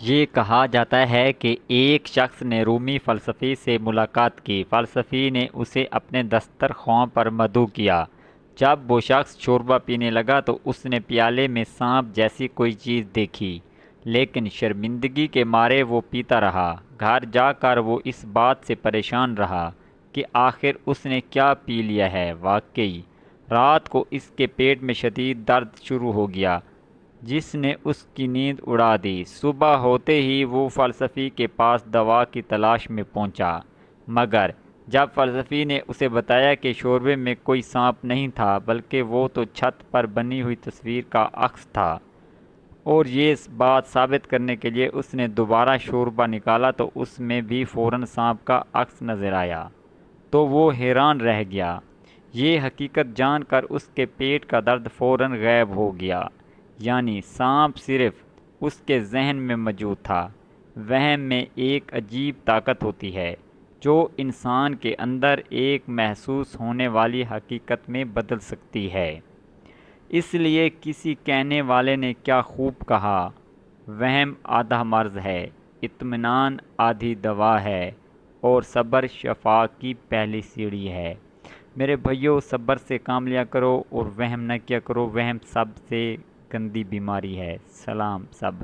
یہ کہا جاتا ہے کہ ایک شخص نے رومی فلسفی سے ملاقات کی۔ فلسفی نے اسے اپنے دسترخواں پر مدعو کیا۔ جب وہ شخص شوربہ پینے لگا تو اس نے پیالے میں سانپ جیسی کوئی چیز دیکھی، لیکن شرمندگی کے مارے وہ پیتا رہا۔ گھر جا کر وہ اس بات سے پریشان رہا کہ آخر اس نے کیا پی لیا ہے۔ واقعی رات کو اس کے پیٹ میں شدید درد شروع ہو گیا، جس نے اس کی نیند اڑا دی۔ صبح ہوتے ہی وہ فلسفی کے پاس دوا کی تلاش میں پہنچا، مگر جب فلسفی نے اسے بتایا کہ شوربے میں کوئی سانپ نہیں تھا بلکہ وہ تو چھت پر بنی ہوئی تصویر کا عکس تھا، اور یہ بات ثابت کرنے کے لیے اس نے دوبارہ شوربہ نکالا تو اس میں بھی فوراً سانپ کا عکس نظر آیا، تو وہ حیران رہ گیا۔ یہ حقیقت جان کر اس کے پیٹ کا درد فوراً غائب ہو گیا، یعنی سانپ صرف اس کے ذہن میں موجود تھا۔ وہم میں ایک عجیب طاقت ہوتی ہے جو انسان کے اندر ایک محسوس ہونے والی حقیقت میں بدل سکتی ہے۔ اس لیے کسی کہنے والے نے کیا خوب کہا، وہم آدھا مرض ہے، اطمینان آدھی دوا ہے، اور صبر شفا کی پہلی سیڑھی ہے۔ میرے بھائیو، صبر سے کام لیا کرو اور وہم نہ کیا کرو۔ وہم سب سے گندی بیماری ہے۔ سلام سب بھائی۔